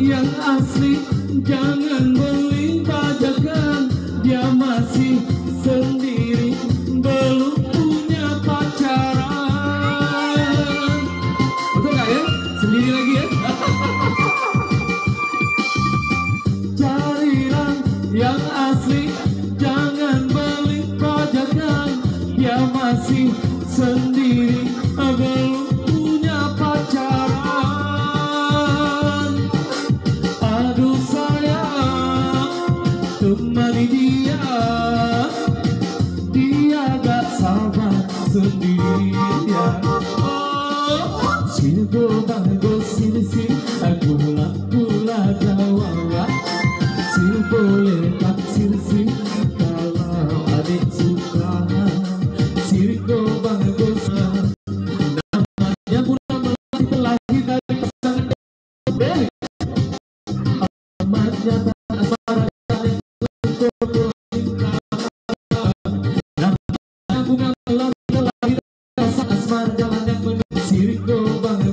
yang asli, jangan beli bajakan. Dia masih sendiri, belum punya pacaran. Betul gak ya? Sendiri lagi ya? Carilah yang asli, jangan beli bajakan. Dia masih sendiri, belum punya pacaran. Aduh sayang, temani dia, dia gak sabar sendirian. Oh, sini go sini sini, gula jawa. Sini boleh tak sini kalau adik suka. Sini go namanya bulan melati terlahir dari pasangan kebeli. Amatnya tak asmara dan namanya bunga melati terlahir rasa asmara jalan yang menuju. Sini go namanya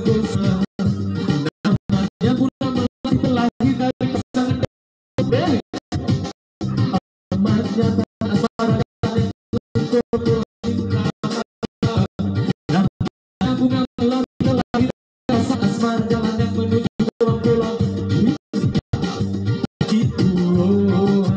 bulan melati terlahir dari pasangan kebeli. Amatnya tak asmara dan bunga melati terlahir rasa asmara jalan yang menuju pulang-pulang. Gitu loh.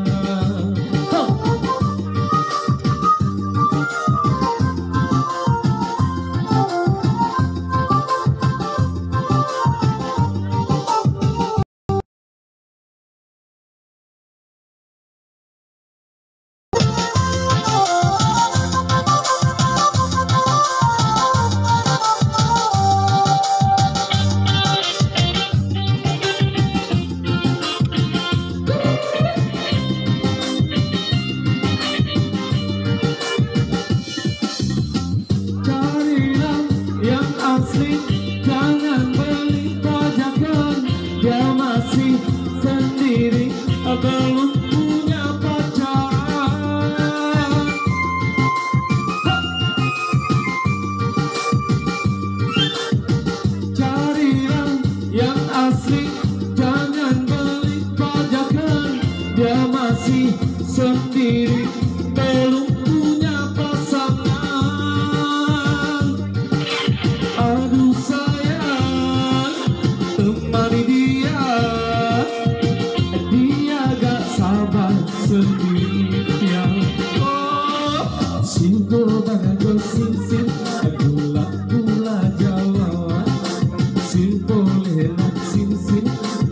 Carilah yang asli, jangan beli bajakan. Dia masih sendiri, belum punya pacaran. Carilah yang asli, jangan beli bajakan. Dia masih sendiri, belum punya pasangan. Aduh sayang, temani dia, dia gak sabar sendirian. Oh, singo bango sin gula jawa. Sin boleh nak sin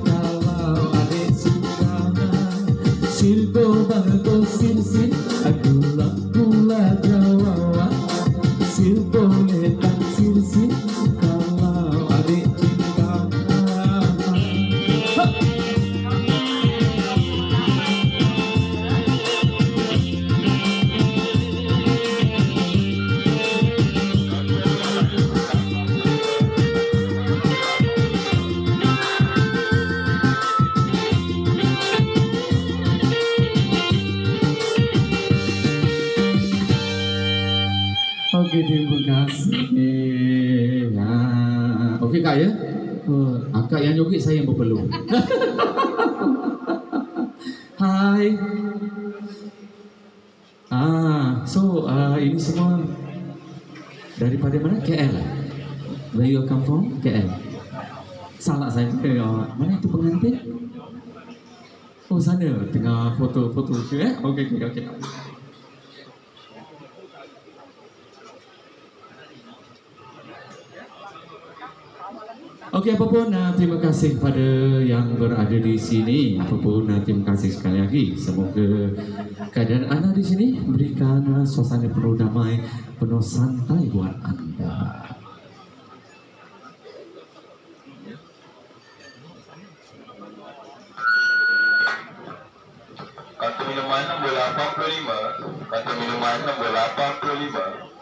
kalau adik suka. Singo bango sin gula jawa. Sin boleh tak sin kalau adik cinta. Oke, terima kasih. Nah, oke kak ya. Akak yang joget, saya yang berpeluh. Hai. Ini semua daripada mana? KL. Where you come from? KL. Salah saya. Mana itu pengantin? Oh sana, tengah foto-foto tu ya. Okey. Okey, apapun, terima kasih kepada yang berada di sini. Apapun, terima kasih sekali lagi. Semoga keadaan anda di sini berikan suasana penuh damai, penuh santai buat anda. Kartu minuman nombor 85. Kartu minuman nombor 85.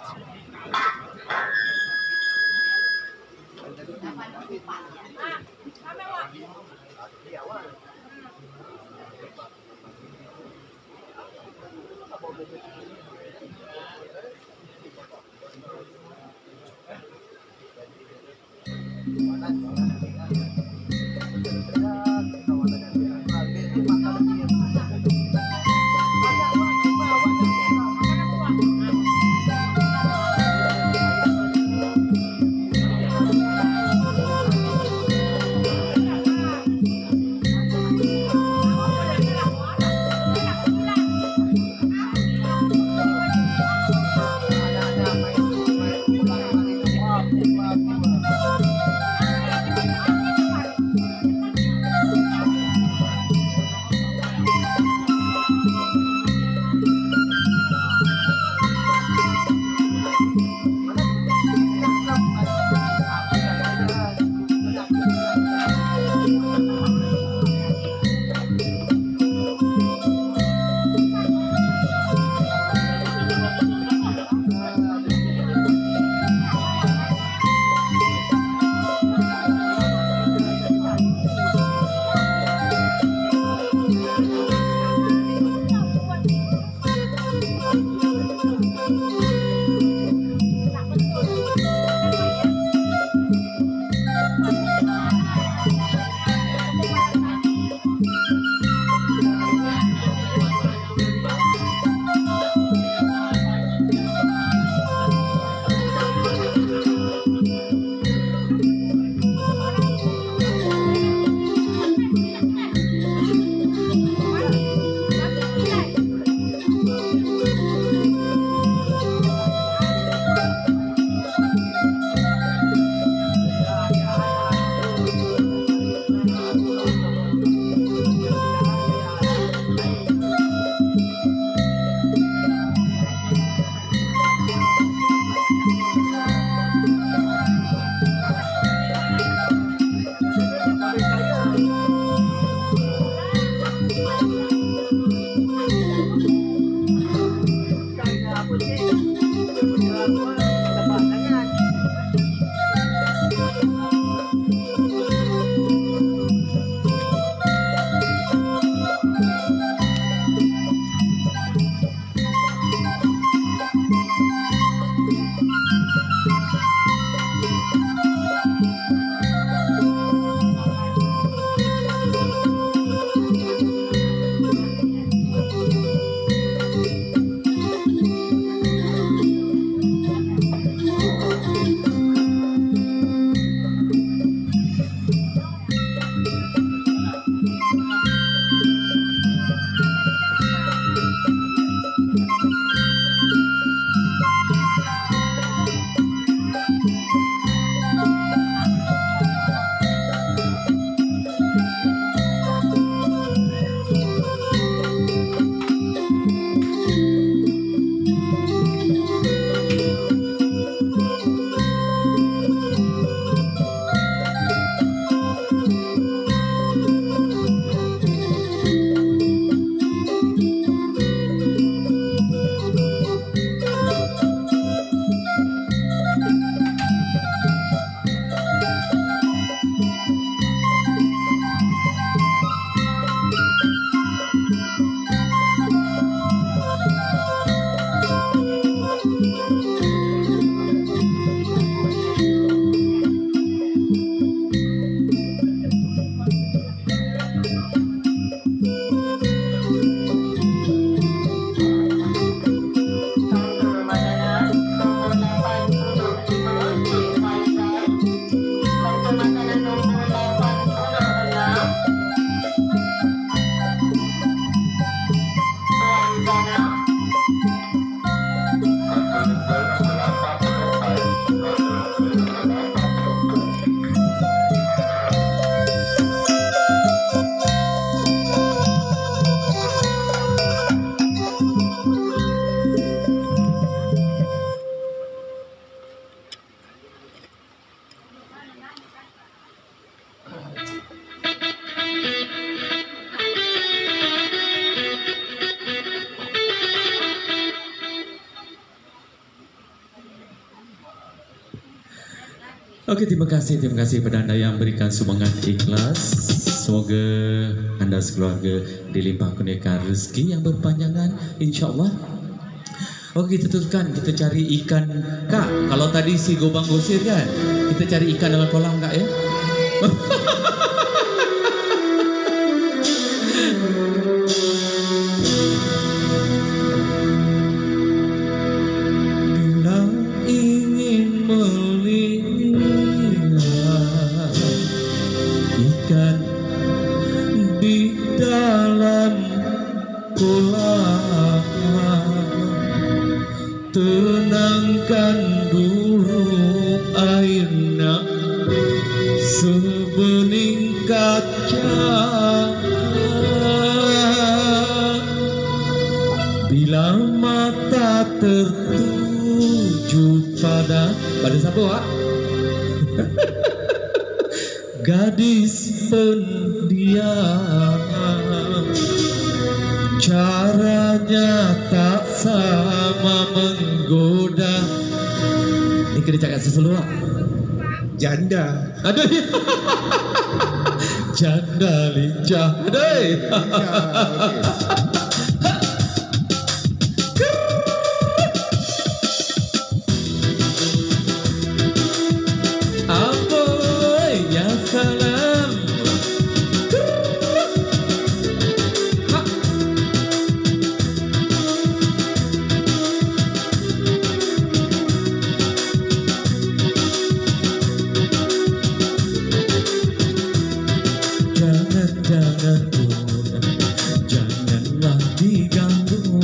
Oke, terima kasih kepada anda yang berikan sumbangan ikhlas. Semoga anda sekeluarga dilimpah kurniakan rezeki yang berpanjangan, insya-Allah. Oke, kita teruskan, kita cari ikan. Kak, kalau tadi si gobang gosir kan, kita cari ikan dalam kolam kak ya. Bila ingin melihat ikan di dalam kolam, tenangkan dulu airnya sebening kaca. Bila mata tertuju pada siapa Wak? Gadis pendiam, caranya tak sama menggoda. Ini kena cakap sesuatu Wak. Janda. Aduh. Janda lincah. Aduh. Apoy ya salam. Janganlah diganggu,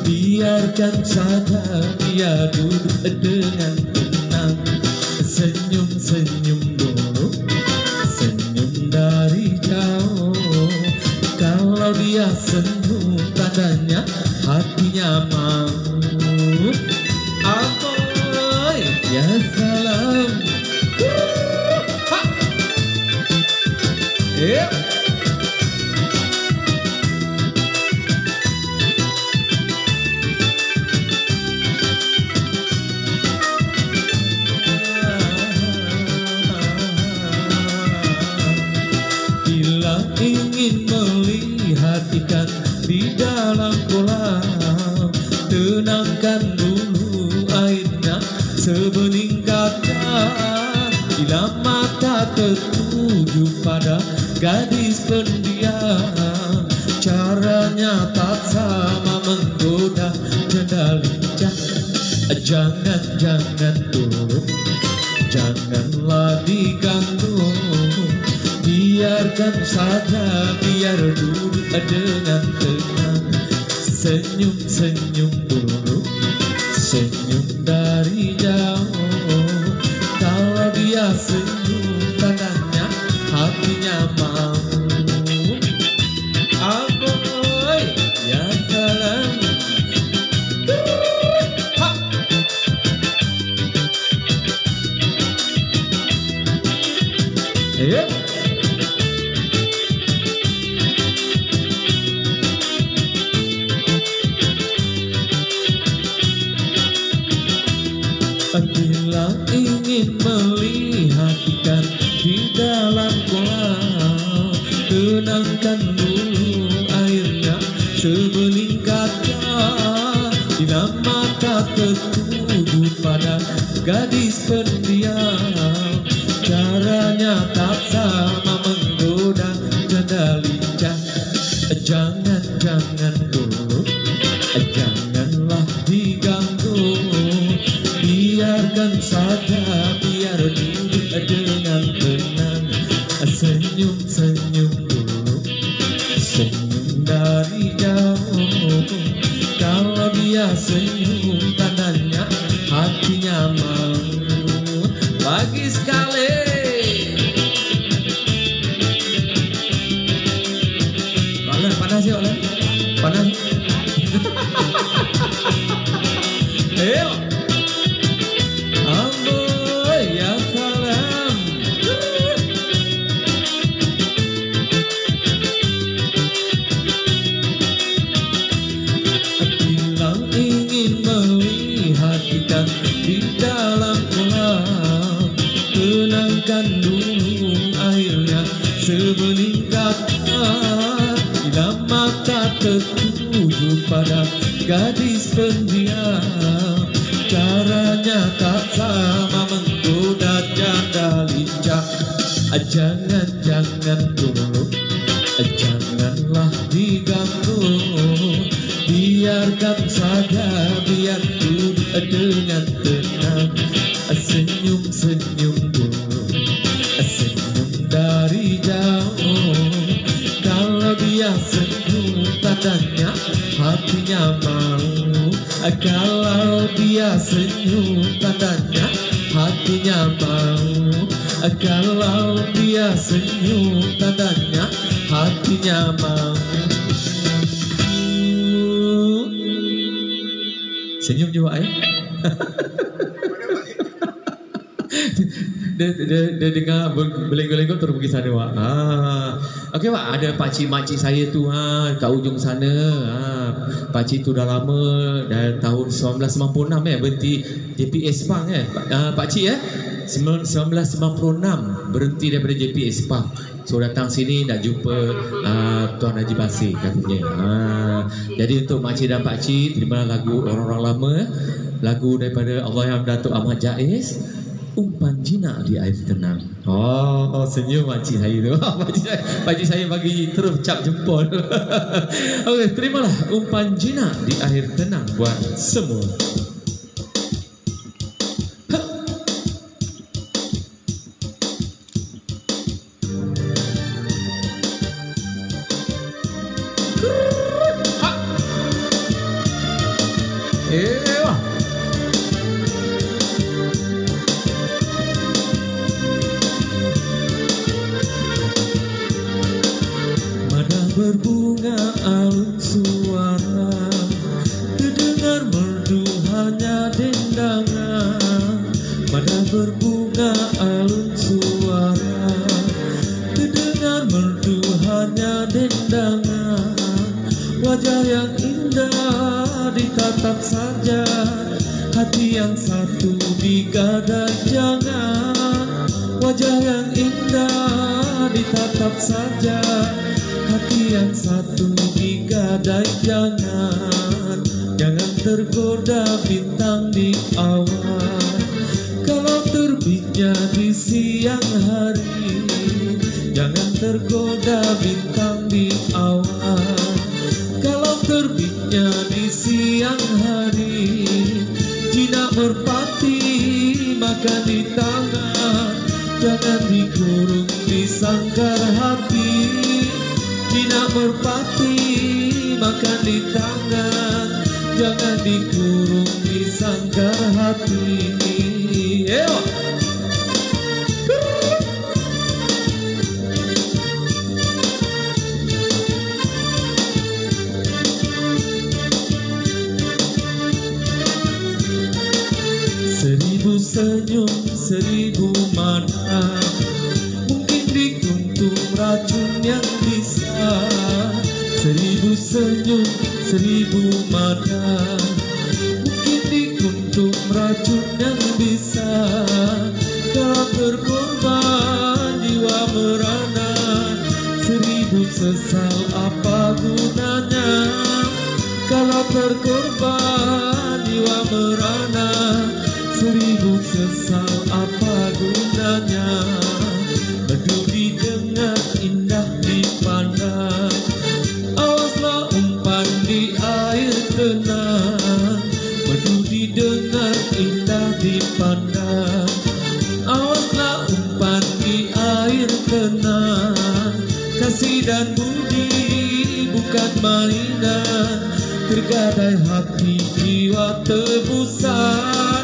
biarkan saja dia duduk dengan tenang. Senyum-senyum dulu, senyum dari jauh. Kalau dia senyum, tandanya hatinya mau. Apoy ya salam. Yeah. Bila ingin melihat ikan di dalam kolam, tenangkan dulu airnya sebening kaca. Bila mata tertuju pada gadis pendiam, caranya tak sama menggoda janda lincah. Jangan dulu, janganlah diganggu, biarkan saja biar duduk dengan tenang. Senyum-senyum dulu, senyum dari jauh. Kalau dia senyum, tandanya hatinya mau. Apoy ya salam. Yeah. Bila ingin melihat ikan di dalam kolam, tenangkan dulu airnya sebening kaca. Bila mata tertuju pada gadis pendiam, caranya tak sama menggoda janda lincah. Jangan dulu, janganlah diganggu, biarkan saja biar duduk dengan tenang. Senyum-senyum dulu, senyum dari jauh. Kalau dia senyum, tandanya hatinya mau. Pagi sekali. Panas ya oleh, panas. Ayo. Apoy ya salam. Bila ingin melihat ikan di dalam kolam, biarkan dulu airnya semelingkar. Bila mata tertuju pada gadis pendiam, caranya tak sama menggoda janda lincah. Jangan-jangan dulu, janganlah diganggu, biarkan saja, biar duduk dengan tenang. Senyum-senyum dulu, senyum dari jauh. Kalau dia senyum tandanya hatinya mau. Kalau dia senyum tandanya hatinya mau. Kalau dia senyum tandanya hatinya mau. Senyum juga dia dengar berlenggo-lenggo terus pergi sana Wak. Okey Wak, ada pakcik-makcik saya tu kat ujung sana. Pakcik tu dah lama, dah tahun 1996 berhenti JPS Pang pakcik 1996 berhenti daripada JPS Pang. So datang sini nak jumpa Tuan Haji Basir katanya. Jadi untuk makcik dan pakcik, terimalah lagu orang-orang lama, lagu daripada Allahyarham Datuk Ahmad Jais, Umpan Jinak di Air Tenang. Oh, senyum makcik saya tu. Pakcik saya bagi terus cap jempol. Okey, terimalah Umpan Jinak di Air Tenang buat semua. Berbunga alun suara, terdengar merdu hanya dendangan. Mana berbunga alun suara, terdengar merdu hanya dendangan. Wajah yang indah ditatap saja, hati yang satu digadai jangan. Wajah yang indah ditatap saja, hati yang satu digadai jangan. Jangan tergoda bintang di awan, kalau terbitnya di siang hari. Jangan tergoda bintang di awan, kalau terbitnya di siang hari. Jinak merpati makan di tangan, jangan dikurung di sangkar hati. Jinak merpati makan di tangan, jangan dikurung di sangkar hati. Seribu senyum, seribu mata, mungkin dikuntum racun yang bisa. Seribu senyum, seribu mata, mungkin dikuntum racun yang bisa. Kalau berkorban jiwa merana, seribu sesal apa gunanya. Kalau berkorban jiwa merana, seribu sesal apa gunanya. Merdu didengar, indah dipandang, awaslah umpan di air tenang. Merdu didengar, indah dipandang, awaslah umpan di air tenang. Kasih dan budi bukan mainan, tergadai hati jiwa tebusan.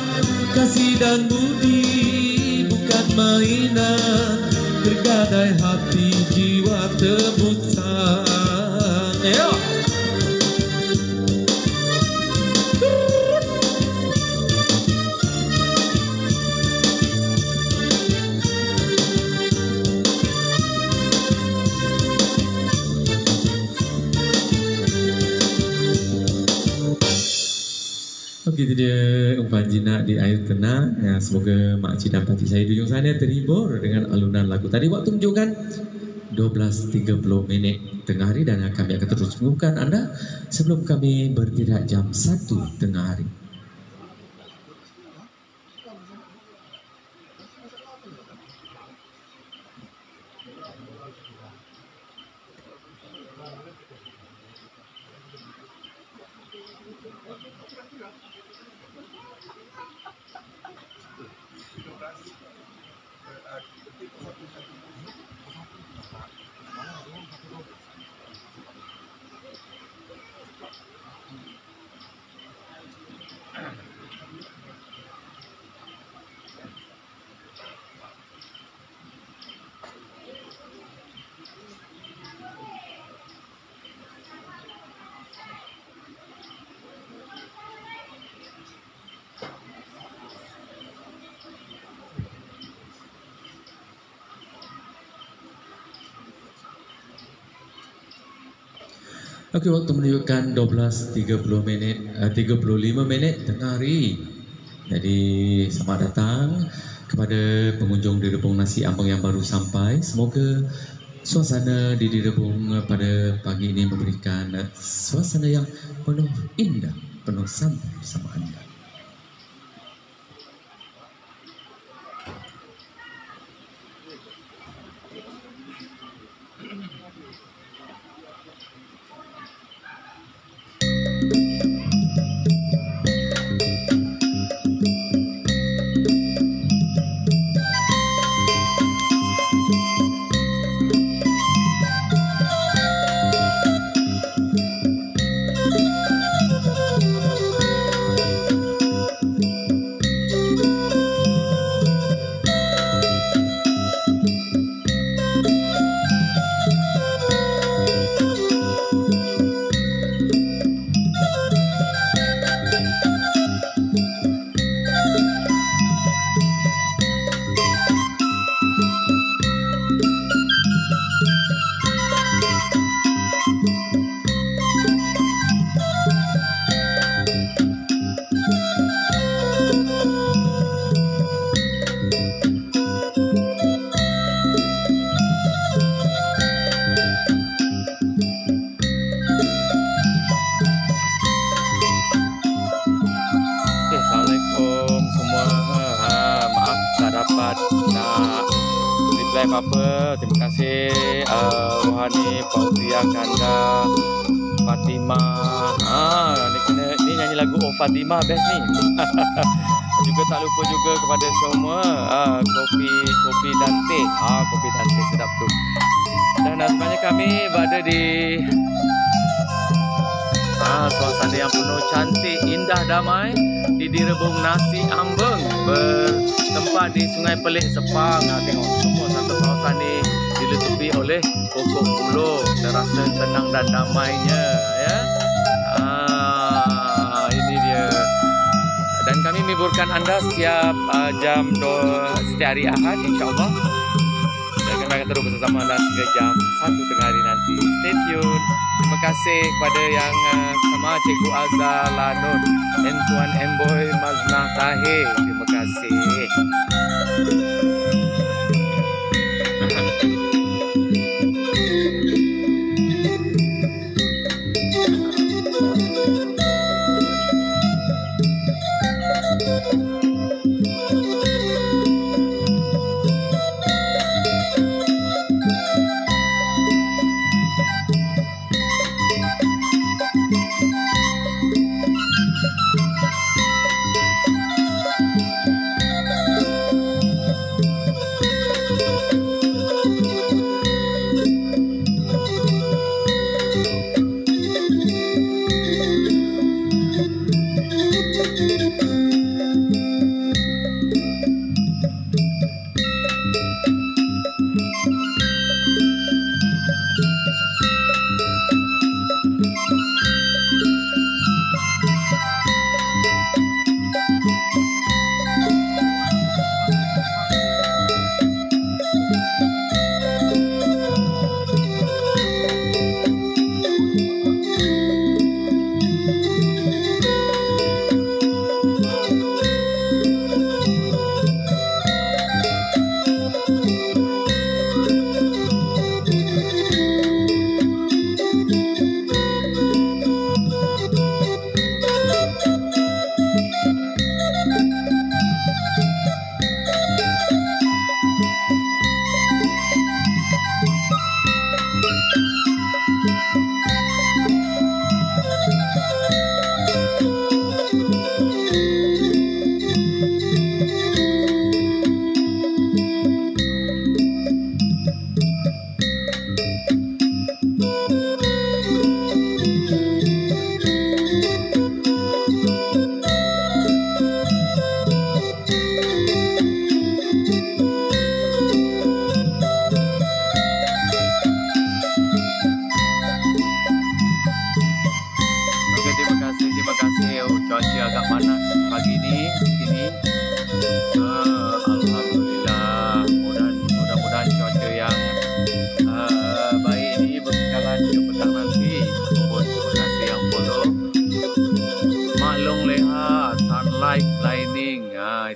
Kasih dan budi bukan mainan, tergadai hati jiwa tebusan. Okey, itu dia umpan berjinak di air tenang. Ya, semoga makcik dan pakcik saya di ujung sana terhibur dengan alunan lagu tadi. Waktu menunjukkan 12.30 minit tengah hari dan kami akan terus mengumumkan anda sebelum kami bertindak jam 1 tengah hari. Okey, waktu menunjukkan 12.35 minit tengah hari. Jadi selamat datang kepada pengunjung di Rebung Nasi Ambeng yang baru sampai. Semoga suasana di Rebung pada pagi ini memberikan suasana yang penuh indah, penuh santai bersama anda. apa-apa. Terima kasih Rohani, Fauzia, Kanda, Fatimah. Ni nyanyi lagu Oh Fatimah best ni. Juga tak lupa juga kepada semua kopi dan teh. Kopi dan teh sedap tu. Dan sebenarnya kami berada di suasana yang penuh cantik, indah, damai di Rebung Nasi Ambeng bertempat di Sungai Pelik Sepang. Tengok semua satu kawasan ni dilutupi oleh pokok pulau. Terasa tenang dan damainya, ya. Ini dia. Dan kami menghiburkan anda setiap jam setiap hari Ahad, insya-Allah. Dan kami akan terus bersama anda hingga jam 1 tengah hari nanti. Stay tune. Terima kasih kepada yang sama Cikgu Azhar Lanun dan Tuan Emboy Maznah Tahir. Terima kasih.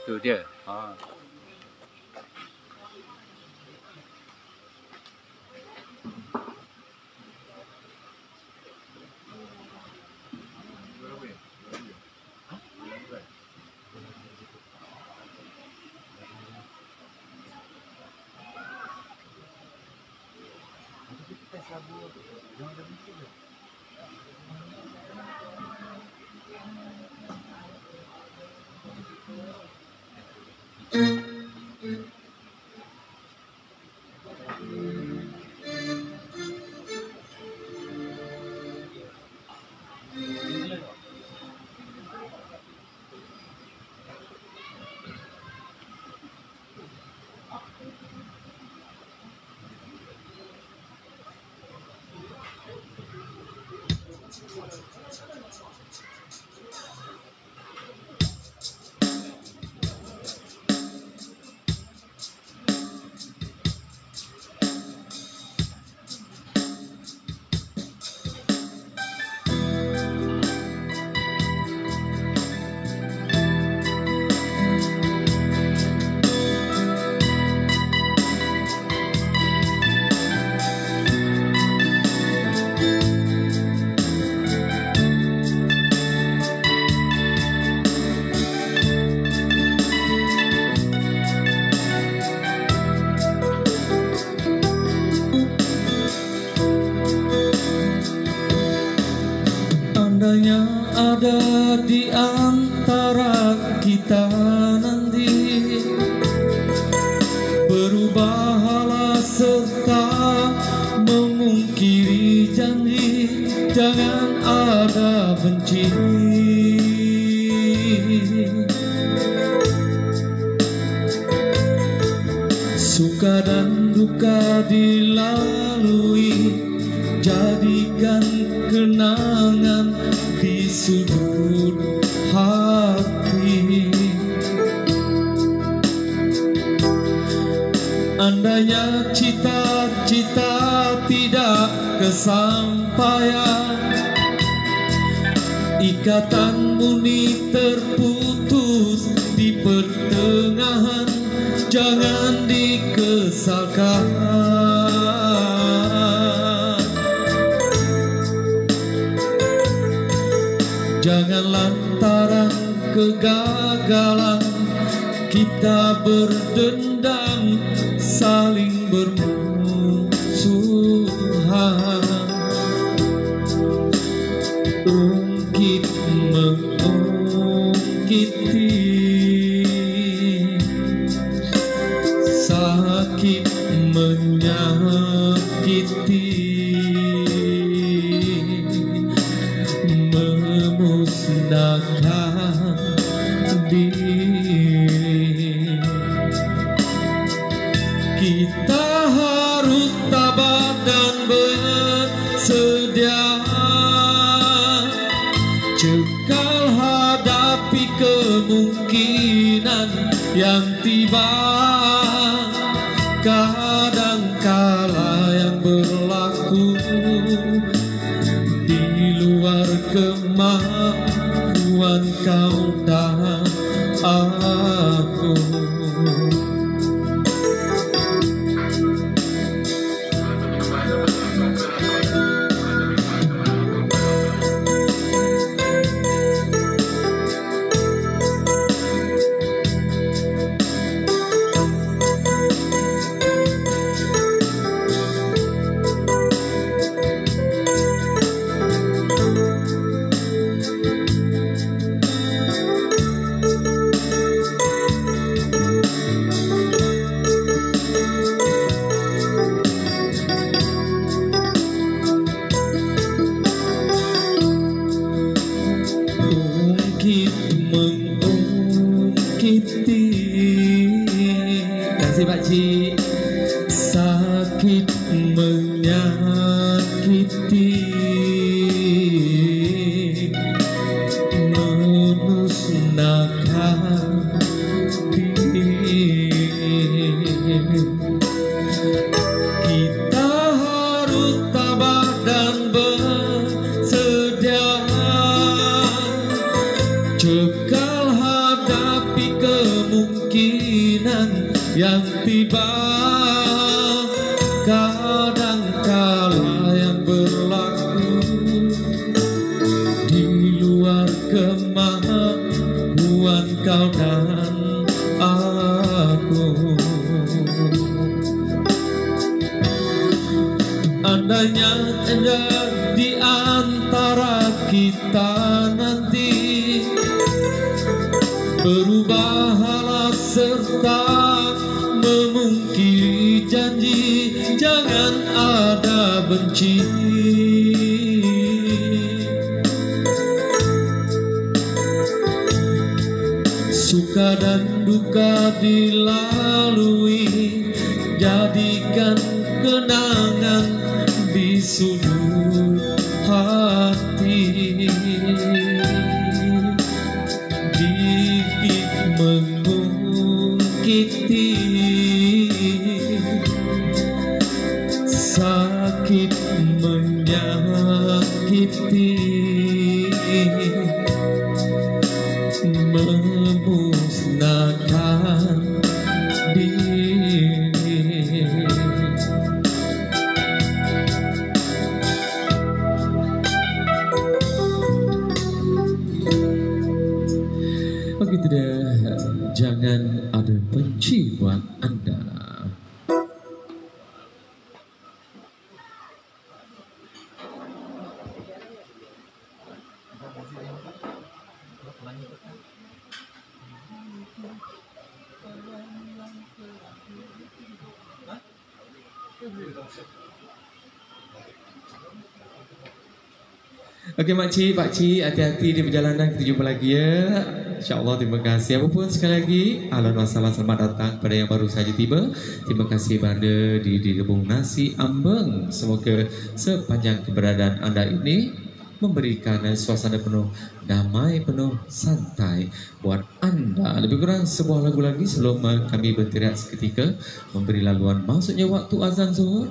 Itu dia. Ha. Andainya ada di antara kita nanti berubahlah serta memungkiri janji, jangan ada benci. Suka dan duka dilalui, jadikan kenangan di sudut hati. Andainya cita-cita tidak kesampaian, ikatan murni terputus di pertengahan, jangan dikesalkan. Jangan lantaran kegagalan kita berdendam, saling bermusuhan. Ungkit mengungkiti, sakit menyakiti, memusnahkan diri. Kita harus tabah dan bersedia, cekal hadapi kemungkinan yang tiba. Kadangkala yang berlaku di luar kemampuan kau dan aku. Kasih Pak Cik. Sakit menyakiti, memusnahkan diri. Kita harus tabah dan bersedia, cekal hadapi kemungkinan hanya ada di antara kita nanti. Berubahlah serta memungkiri janji, jangan ada benci. Suka dan duka dilalui, jadikan kenangan di sudut hati. Gigit mengungkiti, sakit menyakiti, memusnahkan diri. Begitu dah, jangan ada benci buat anda. Okey makcik, pakcik, hati-hati di perjalanan. Kita jumpa lagi ya. InsyaAllah, terima kasih. Apapun sekali lagi, ahlan wa sahlan, selamat datang kepada yang baru saja tiba. Terima kasih berada di Rebung Nasi Ambeng. Semoga sepanjang keberadaan anda ini memberikan suasana penuh damai, penuh santai buat anda. Lebih kurang sebuah lagu lagi sebelum kami berteriak seketika memberi laluan masuknya waktu azan zuhur.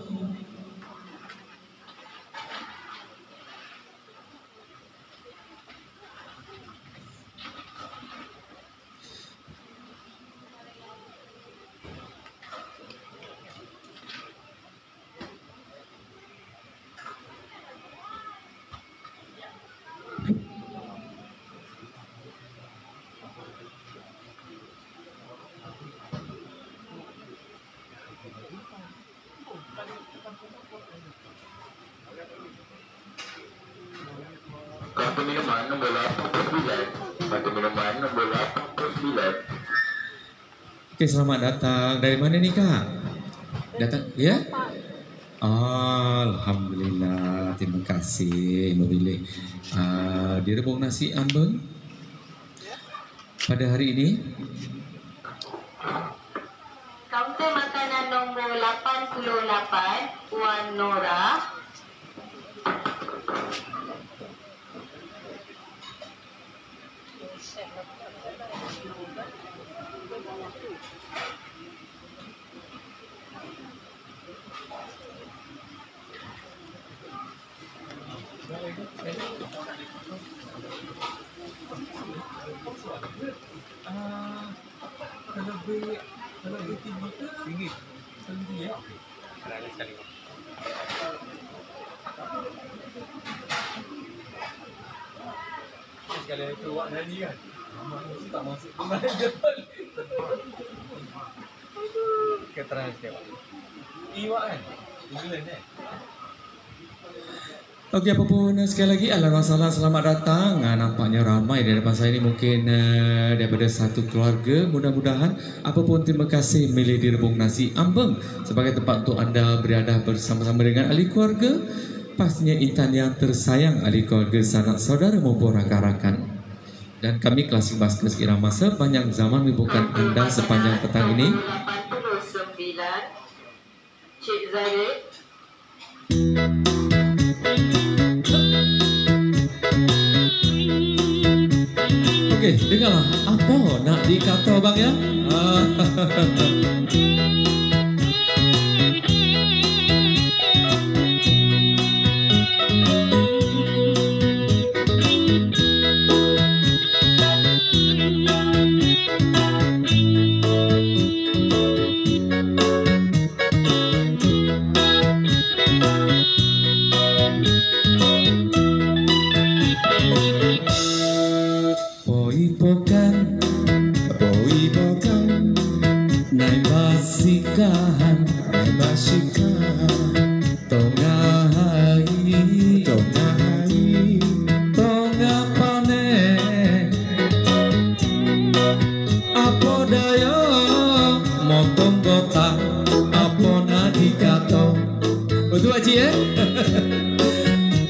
Kartu minuman nombor 89. Kartu minuman nombor 89. Okey, selamat datang. Dari mana ni kak? Datang ya? Alhamdulillah, terima kasih memilih di Rebung Nasi Ambeng pada hari ini. Kaunter makanan nombor 88, Puan Nora. Kalau lebih tinggi ke tinggi? Tinggi ya. Ada sekali. Sekali itu awak nyanyi kan? Mesti tak masuk dengan betul. Keterangan sikit. Iwak kan? England kan? Okey, apapun sekali lagi ahlan wa sahlan, selamat datang. Nampaknya ramai di depan saya ini, mungkin daripada satu keluarga. Mudah-mudahan apapun, terima kasih milih di Rebung Nasi Ambeng sebagai tempat untuk anda berada bersama-sama dengan ahli keluarga. Pastinya intan yang tersayang, ahli keluarga, sanak saudara maupun rakan-rakan. Dan kami Klasik Baskers Irama sepanjang zaman menyibukkan anda sepanjang petang ini. 89, Cik Zahid. Okey, dengarlah apa nak dikata bang ya? Naibasikahan, naibasikahan, tongahan. tu Pakcik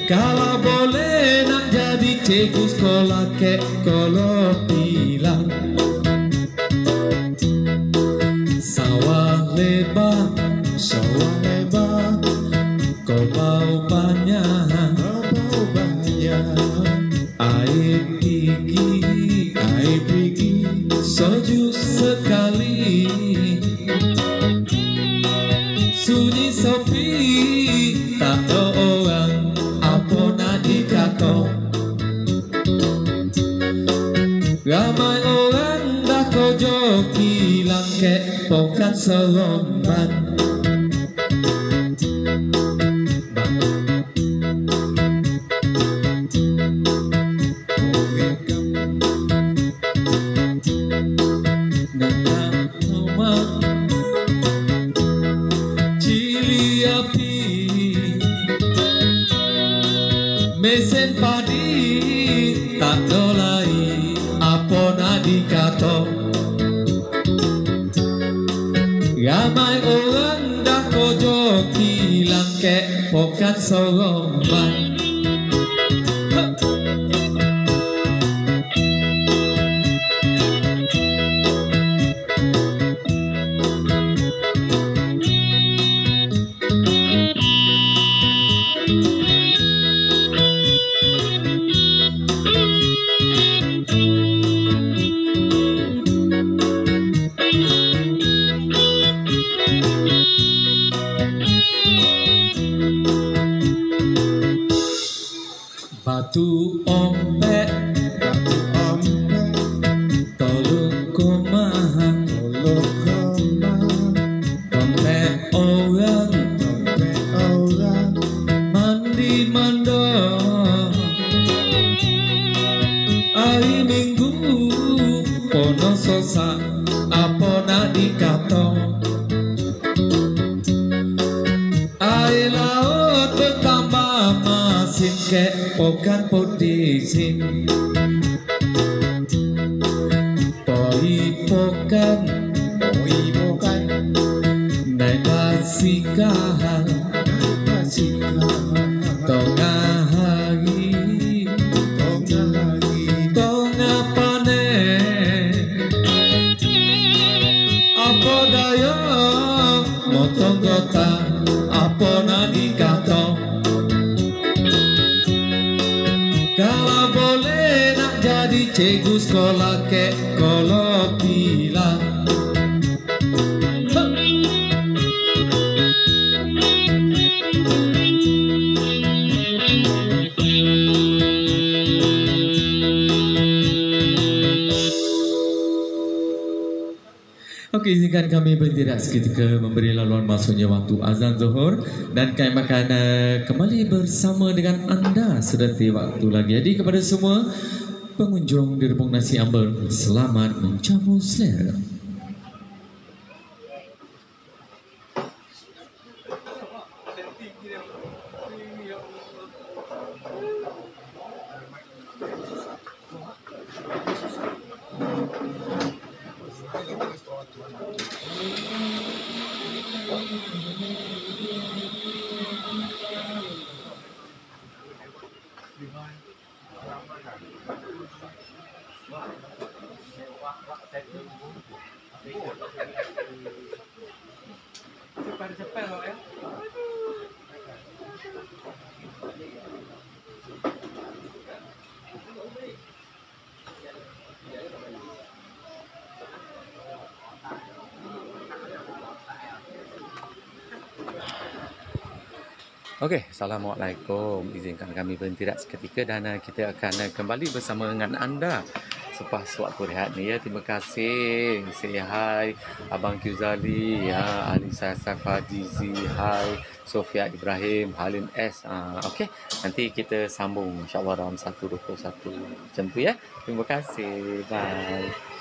Kalau boleh nak jadi cikgu sekolah kek kalau bilang sawah lebar kau bau banyak air gigi sejuk sekali sunyi sepi tak ada orang apa nak dikata ramai orang dah kojo hilang kek pokat seromban mesin padi tak dolai apa nak dikata ramai orang dah kojo hilang kek pokat soromban batu ompek tolong komah ompek orang mandi mandor hari minggu pono sosa apa nak dikata air laut bertambah masin kek pokan potisin poi pokan naik basikal tengah hari tengah panen apa daya motong kota apa nak dikata kalau boleh nak jadi cikgu sekolah kek kalau bilang Okey, izinkan kami berhenti seketika memberi laluan masuknya waktu azan zuhur dan kami akan kembali bersama dengan anda sedati waktu lagi. Jadi kepada semua pengunjung di Rebung Nasi Ambel, selamat mencamu selera. Okey, Assalamualaikum. Izinkan kami berhenti seketika dan kita akan kembali bersama dengan anda selepas waktu rehat ni ya. Terima kasih. Say hi Abang Qzali, ya, Alisa Safa Jizi, hi Sofia Ibrahim, Halim S. Okey, nanti kita sambung insya-Allah dalam 1:21 macam tu ya. Terima kasih. Bye.